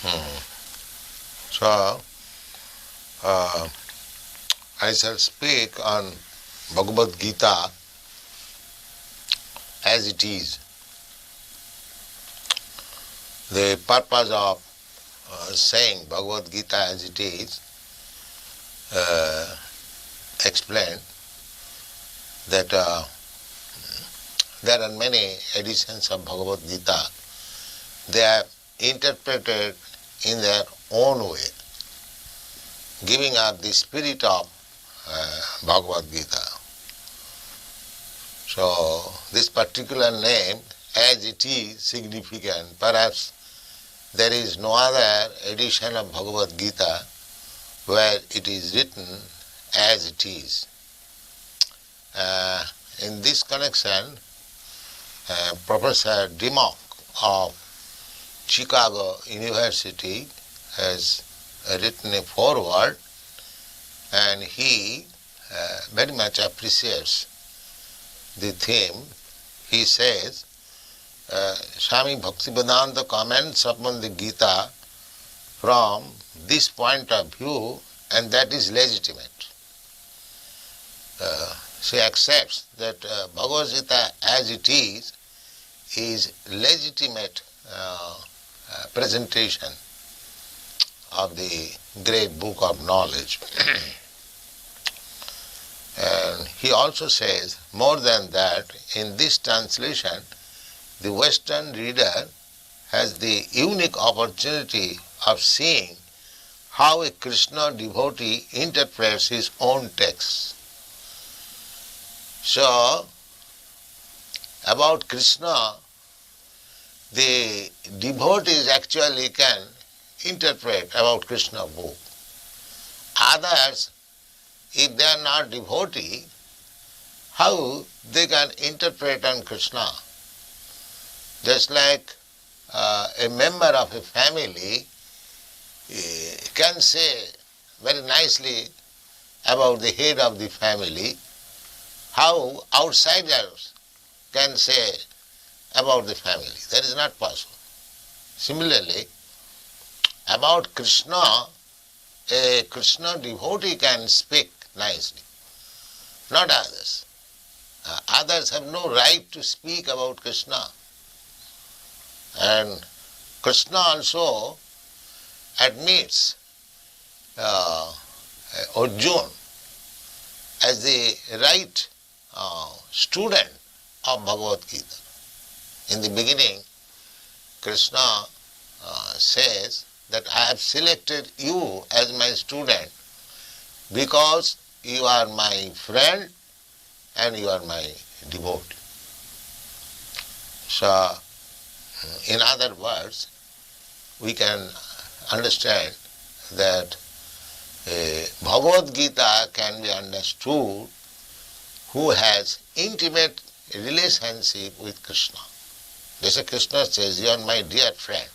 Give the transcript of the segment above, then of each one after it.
So, I shall speak on Bhagavad Gita as it is. The purpose of saying Bhagavad Gita as it is explained that there are many editions of Bhagavad Gita. They are interpreted in their own way, giving up the spirit of Bhagavad Gita. So this particular name, as it is, significant. Perhaps there is no other edition of Bhagavad Gita where it is written as it is. In this connection, Professor Dimmock of Chicago University has written a foreword, and he very much appreciates the theme. He says, Swami Bhaktivedanta comments upon the Gita from this point of view, and that is legitimate. She accepts that Bhagavad Gita as it is legitimate presentation of the great book of knowledge. And he also says, more than that, in this translation, the Western reader has the unique opportunity of seeing how a Krishna devotee interprets his own text. So, about Krishna, the devotees actually can interpret about Krishna book. Others, if they are not devotee, how they can interpret on Krishna? Just like a member of a family can say very nicely about the head of the family, how outsiders can say about the family. That is not possible. Similarly, about Krishna, a Krishna devotee can speak nicely, not others. Others have no right to speak about Krishna. And Krishna also admits Arjuna as the right student of Bhagavad Gita. In the beginning, Krishna says that I have selected you as my student because you are my friend and you are my devotee. So, in other words, we can understand that Bhagavad Gita can be understood who has intimate relationship with Krishna. Just as Krishna says, you are my dear friend.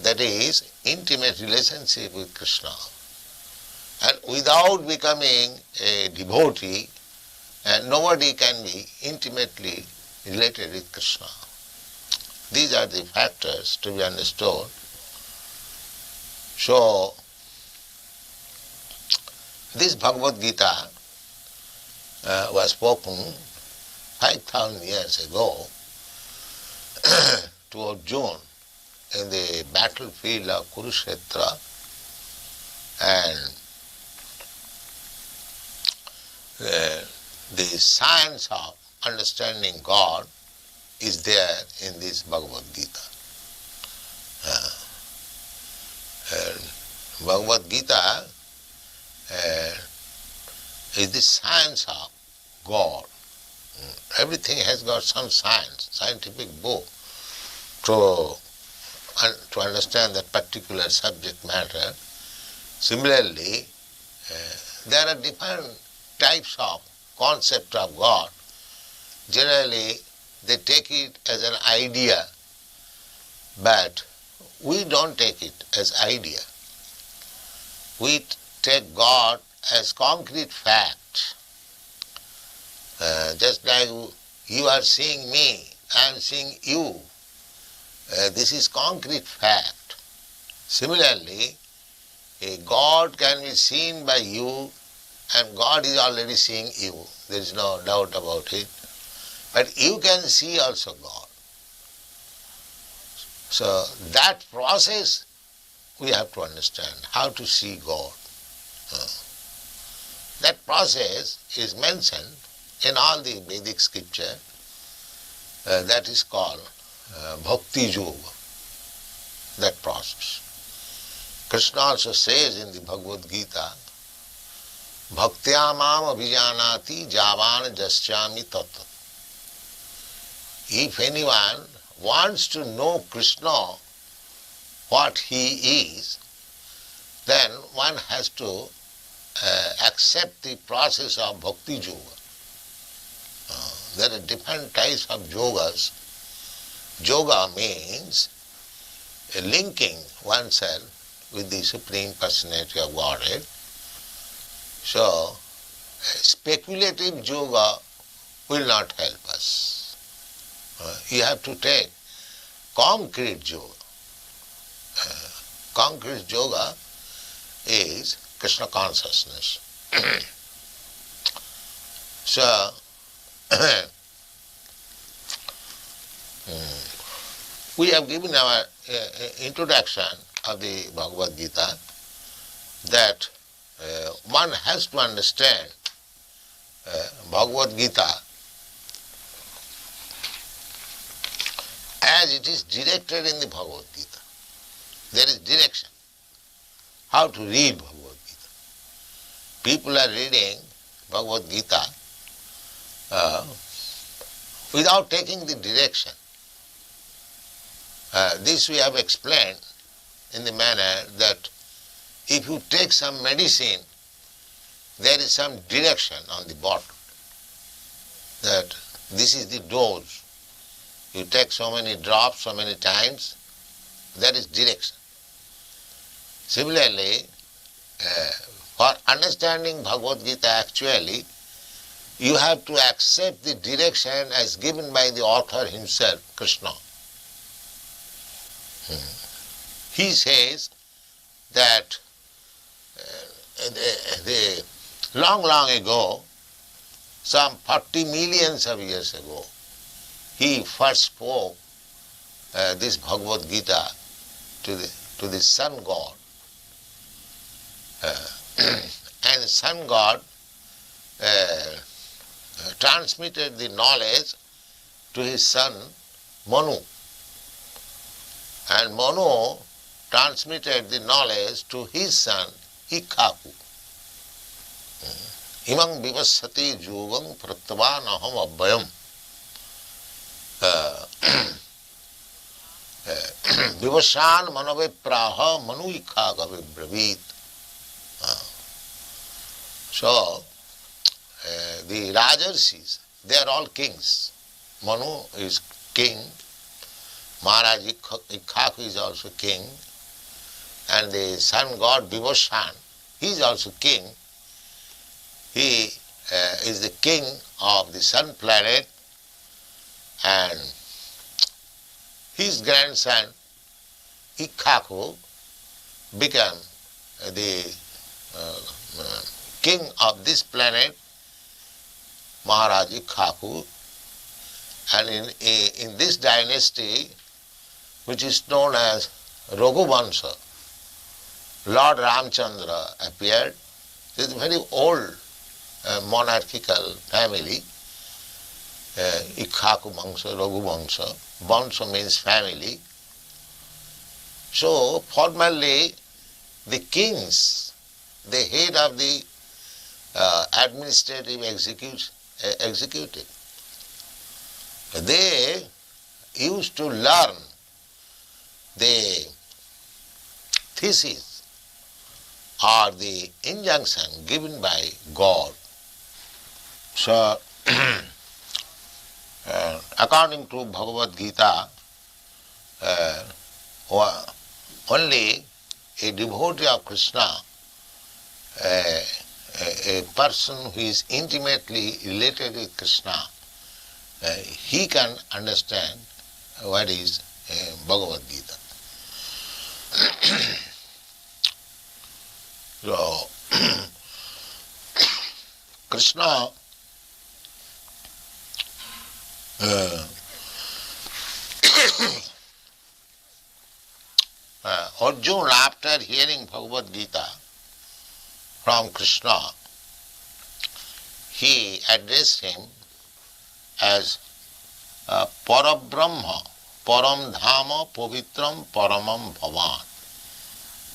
That is intimate relationship with Krishna. And without becoming a devotee, nobody can be intimately related with Krishna. These are the factors to be understood. So, this Bhagavad Gita was spoken 5,000 years ago to Arjuna in the battlefield of Kurukshetra, and the science of understanding God is there in this Bhagavad Gita. Bhagavad Gita is the science of God. Everything has got some science, scientific book to understand that particular subject matter. Similarly, there are different types of concept of God. Generally, they take it as an idea, but we don't take it as idea. We take God as concrete fact. Just like you are seeing me, I am seeing you. This is concrete fact. Similarly, a God can be seen by you, and God is already seeing you. There is no doubt about it. But you can see also God. So that process we have to understand, how to see God. That process is mentioned in all the Vedic scripture. That is called Bhakti Yoga, that process. Krishna also says in the Bhagavad Gita, Bhaktya mam abhijanati javan jasyami tatat. If anyone wants to know Krishna, what he is, then one has to accept the process of Bhakti Yoga. There are different types of yogas. Yoga means linking oneself with the Supreme Personality of Godhead. So, speculative yoga will not help us. You have to take concrete yoga. Concrete yoga is Krishna consciousness. So, we have given our introduction of the Bhagavad Gita that one has to understand Bhagavad Gita as it is directed in the Bhagavad Gita. There is direction. How to read Bhagavad Gita. People are reading Bhagavad Gita without taking the direction. This we have explained in the manner that if you take some medicine, there is some direction on the bottle, that this is the dose. You take so many drops, so many times, that is direction. Similarly, for understanding Bhagavad Gita actually, you have to accept the direction as given by the author himself, Krishna. He says that long ago, some 40 millions of years ago, he first spoke this Bhagavad Gita to the sun god. And the sun god transmitted the knowledge to his son Manu. And Manu transmitted the knowledge to his son Ikhaku. Imam vivassati yogam prattavan aham abhayam. Vivashan manave praha manu ikhaga vibravit. So, the Rajarshis, they are all kings. Manu is king, Maharaj Ikhaku is also king, and the sun god Vivashan, he is also king. He is the king of the sun planet, and his grandson Ikhaku became the king of this planet, Maharaj Ikhaku, and in this dynasty, which is known as Raghuvansha, Lord Ramchandra appeared. It is a very old monarchical family, Ikhaku Vansha, Raghuvansha. Vansha means family. So formally, the kings, the head of the administrative executive, they used to learn the thesis or the injunction given by God. So, according to Bhagavad Gita, only a devotee of Krishna, a person who is intimately related with Krishna, he can understand what is Bhagavad Gita. So, Krishna Arjuna, after hearing Bhagavad Gita from Krishna, he addressed him as Parabrahma, Param Dhama, Pavitram, Paramam Bhavan,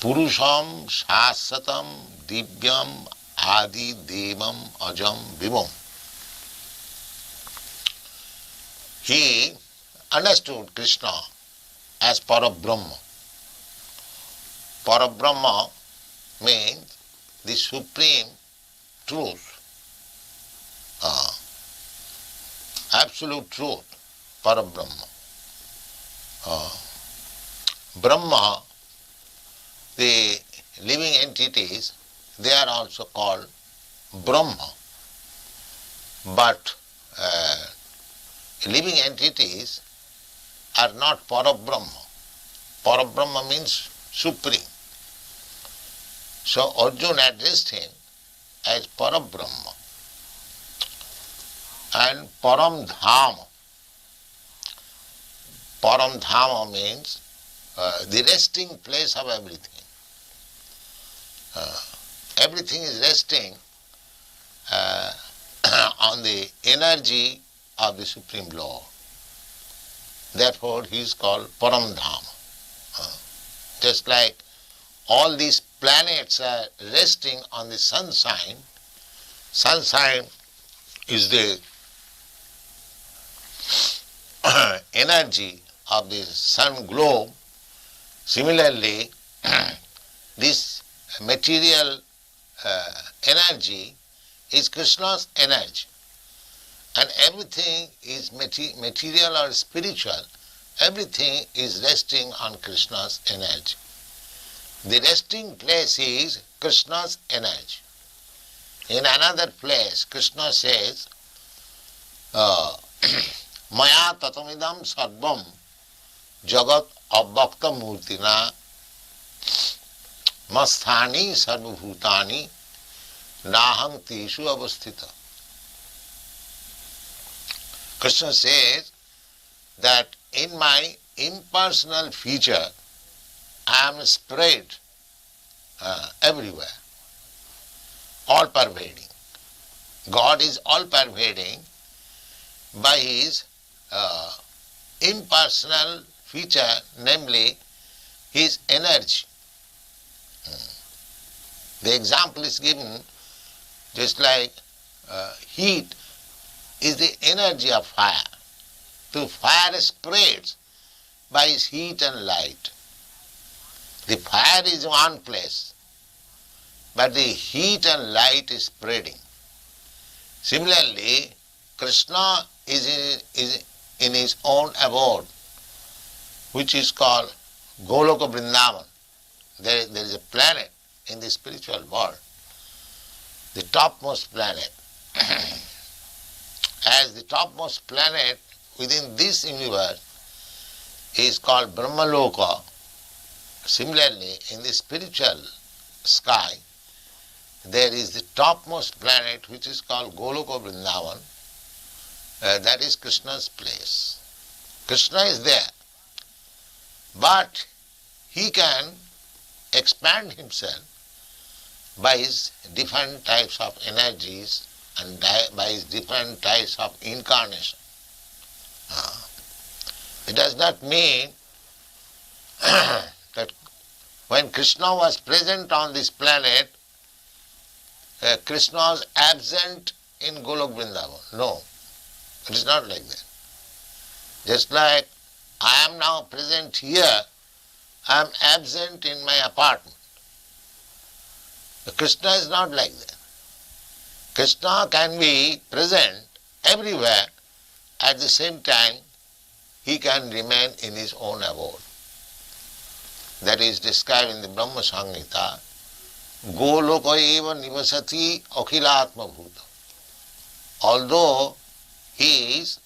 Purusham, Shasatam, Divyam, Adi, Devam, Ajam, Vivam. He understood Krishna as Parabrahma. Parabrahma means the supreme truth, absolute truth, Parabrahma. Brahma, the living entities, they are also called Brahma. But living entities are not Parabrahma. Parabrahma means supreme. So Arjuna addressed him as Parabrahma and Param Dhama. Param Dhama means the resting place of everything. Everything is resting on the energy of the Supreme Lord. Therefore, he is called Param Dhama. Just like all these planets are resting on the sunshine, sunshine is the energy of the sun globe. Similarly, this material energy is Krishna's energy. And everything is material or spiritual, everything is resting on Krishna's energy. The resting place is Krishna's energy. In another place, Krishna says, Maya tatamidam sarvam jagat abbhakta murtina masthani sarvabhutani naham teshu avasthita. Krishna says that in my impersonal feature, I am spread everywhere, all pervading. God is all pervading by his impersonal feature, namely his energy. The example is given just like heat is the energy of fire. So fire spreads by its heat and light. The fire is one place, but the heat and light is spreading. Similarly, Krishna is in his own abode, which is called Goloka Vrindavan. There is a planet in the spiritual world, the topmost planet. As the topmost planet within this universe is called Brahmaloka, similarly in the spiritual sky there is the topmost planet which is called Goloka Vrindavan. That is Krishna's place. Krishna is there, but he can expand himself by his different types of energies and by his different types of incarnation. It does not mean that when Krishna was present on this planet, Krishna was absent in Golok Vrindavan. No, it is not like that. Just like I am now present here, I am absent in my apartment. Krishna is not like that. Krishna can be present everywhere, at the same time he can remain in his own abode. That is described in the Brahma Samhita. Goloka eva nivasati akhilatma bhuta. Although he is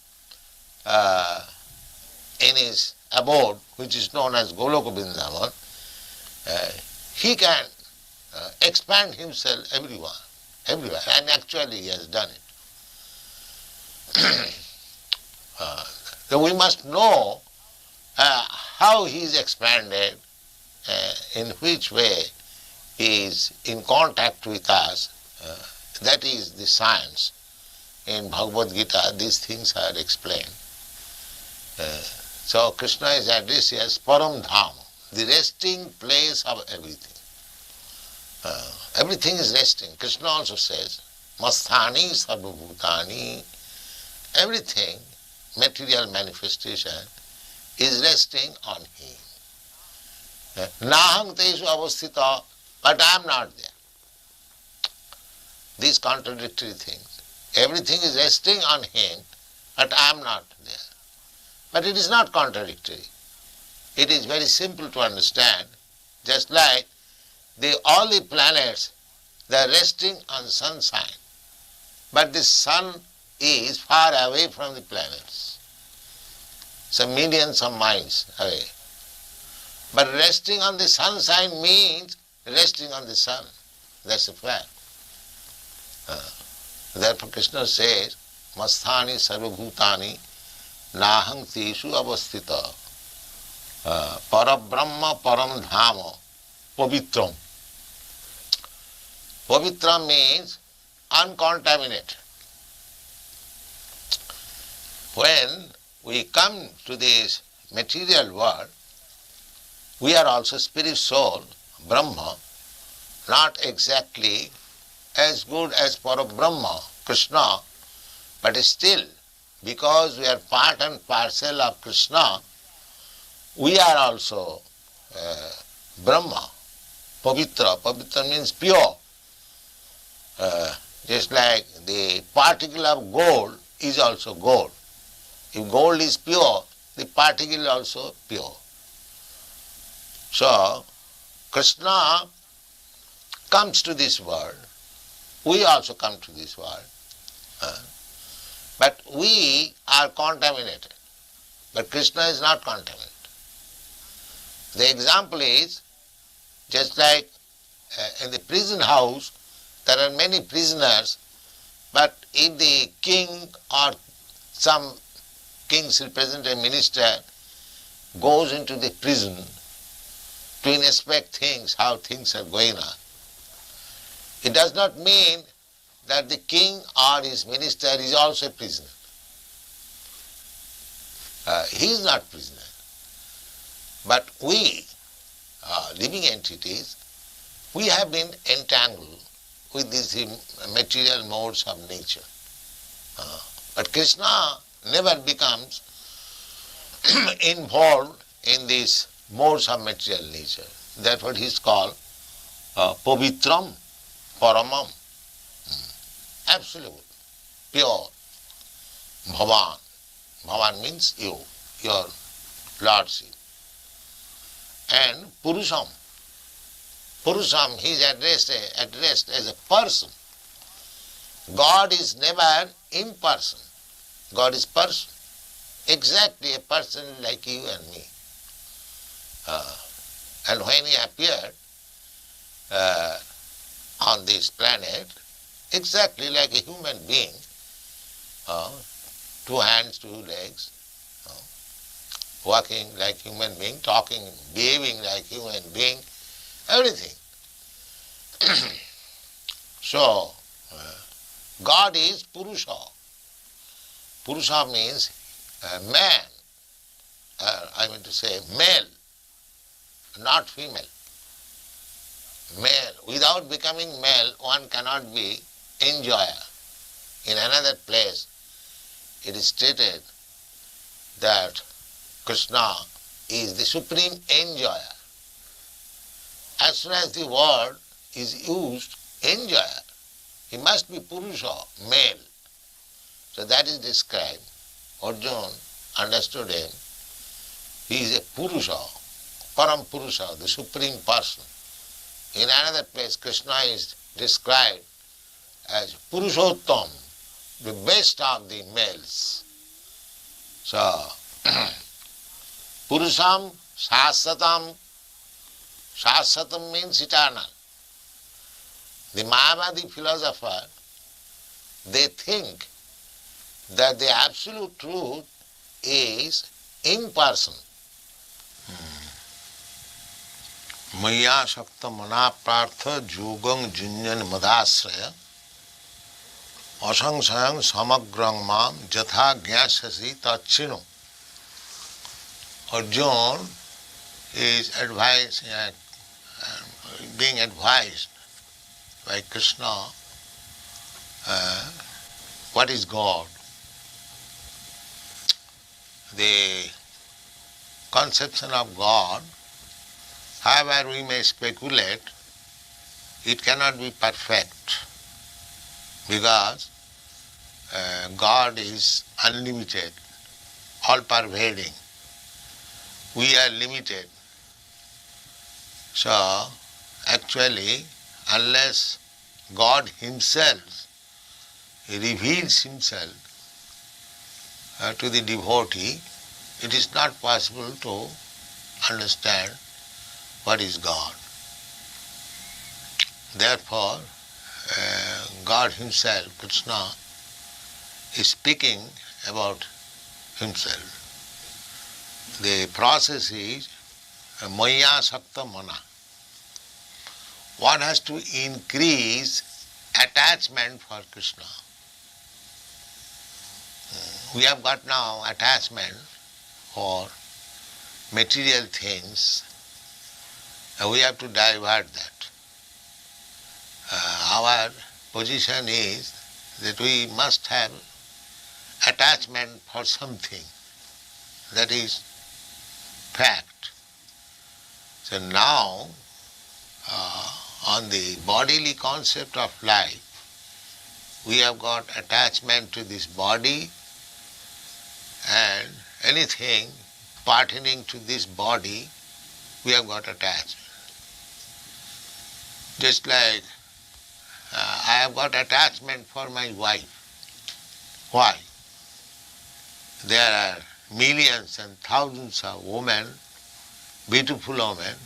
in his abode, which is known as Goloka Vrindavan, he can expand himself everywhere, and actually he has done it. So we must know how he is expanded, in which way he is in contact with us. That is the science. In Bhagavad Gita, these things are explained. So Krishna is addressed as Param Dham, the resting place of everything. Everything is resting. Krishna also says, Masthani Sarvabhutani, everything, material manifestation, is resting on him. Nahang tesu avasthita, but I am not there. These contradictory things. Everything is resting on him, but I am not there. But it is not contradictory. It is very simple to understand, just like all the planets, they are resting on sunshine, but the sun is far away from the planets, some millions of miles away. But resting on the sunshine means resting on the sun. That's a fact. Therefore Krishna says, Masthani sarvabhutani nahang teshu avasthita parabrahma param dhama pavitram. Pavitra means uncontaminated. When we come to this material world, we are also spirit soul, Brahma, not exactly as good as Parabrahma, Krishna, but still, because we are part and parcel of Krishna, we are also Brahma, Pavitra. Pavitra means pure. Just like the particle of gold is also gold. If gold is pure, the particle is also pure. So, Krishna comes to this world. We also come to this world. But we are contaminated. But Krishna is not contaminated. The example is, just like in the prison house, there are many prisoners, but if the king or some king's representative minister goes into the prison to inspect things, how things are going on, it does not mean that the king or his minister is also a prisoner. He is not prisoner. But we, living entities, we have been entangled with these material modes of nature. But Krishna never becomes involved in these modes of material nature. That's what he is called Pavitram Paramam. Absolute, pure, Bhavan. Bhavan means you, your lordship. And Purusham. Purusham, he is addressed as a person. God is never impersonal. God is person. Exactly a person like you and me. And when he appeared on this planet, exactly like a human being, 2 hands, 2 legs, walking like human being, talking, behaving like human being, everything. So, God is Purusha. Purusha means man, I mean to say male, not female. Male. Without becoming male, one cannot be enjoyer. In another place, it is stated that Krishna is the supreme enjoyer. As soon as the word is used, enjoyer, he must be Purusha, male. So that is described. Arjuna understood him. He is a Purusha, Param Purusha, the supreme person. In another place, Krishna is described as Purushottam, the best of the males. So, Purusham Shasatam. Shasatam means eternal. The Mayavadi philosopher, they think that the absolute truth is impersonal. Maya Shakta Manaprartha Jugam Junyan Madasraya Asangsayam Samagrang Mam Jatha Gyasasi Tachino. Arjuna is being advised by Krishna what is God. The conception of God, however we may speculate, it cannot be perfect because God is unlimited, all-pervading. We are limited. So, actually, unless God Himself reveals Himself to the devotee, it is not possible to understand what is God. Therefore, God Himself, Krishna, is speaking about Himself. The process is Maya Sakta Mana. One has to increase attachment for Krishna. We have got now attachment for material things. We have to divert that. Our position is that we must have attachment for something. That is fact. So now, on the bodily concept of life, we have got attachment to this body, and anything pertaining to this body, we have got attachment. Just like I have got attachment for my wife. Why? There are millions and thousands of women, beautiful women.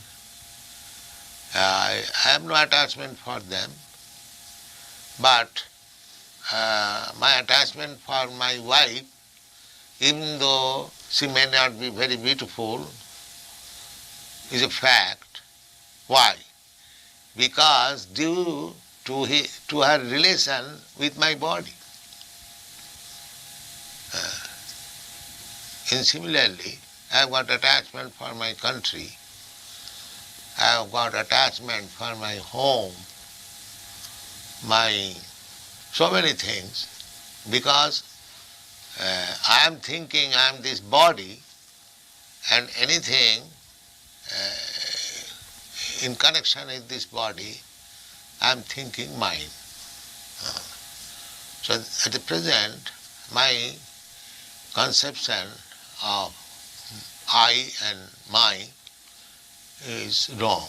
I have no attachment for them, but my attachment for my wife, even though she may not be very beautiful, is a fact. Why? Because due to her relation with my body. And similarly, I have got attachment for my country. I have got attachment for my home, my so many things, because I am thinking I am this body, and anything in connection with this body, I am thinking mine. So at the present, my conception of I and mine is wrong.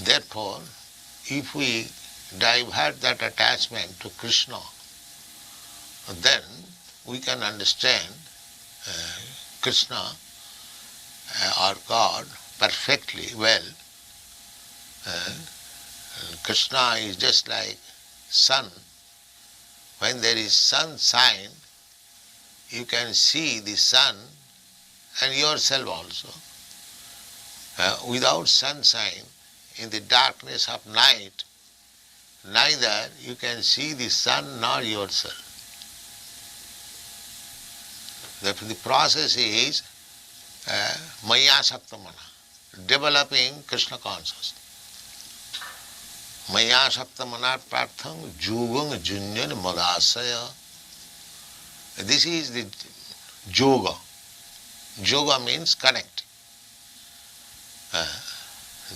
Therefore, if we divert that attachment to Krishna, then we can understand Krishna or God perfectly well. Krishna is just like sun. When there is sunshine, you can see the sun and yourself also. Without sunshine, in the darkness of night, neither you can see the sun nor yourself. Therefore, the process is Maya Saktamana, developing Krishna consciousness. Maya Saktamana Prartham Jugam Junyan Madasaya. This is the yoga. Yoga means connect.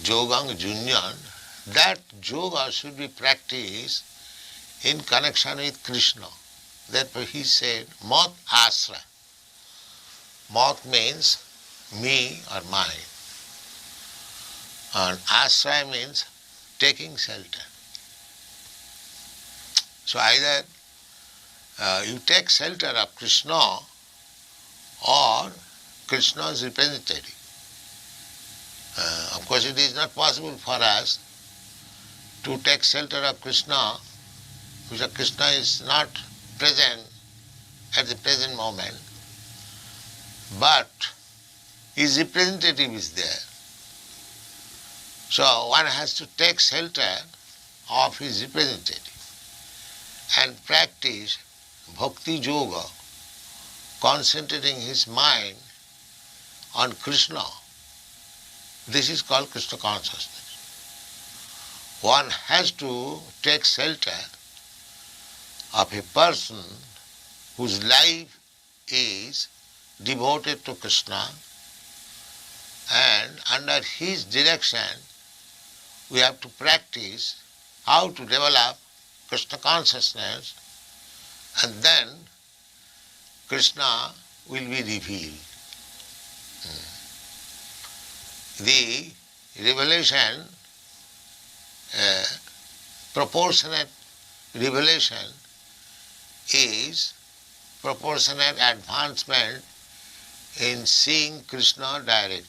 Yogam Junyan, that yoga should be practiced in connection with Krishna. Therefore he said, Mat Asra. Mat means me or mine. And Asra means taking shelter. So either you take shelter of Krishna or Krishna's representative. Of course, it is not possible for us to take shelter of Krishna, because Krishna is not present at the present moment, but his representative is there. So one has to take shelter of his representative and practice bhakti yoga, concentrating his mind on Krishna. This is called Krishna consciousness. One has to take shelter of a person whose life is devoted to Krishna, and under his direction we have to practice how to develop Krishna consciousness, and then Krishna will be revealed. The revelation, proportionate revelation, is proportionate advancement in seeing Krishna directly.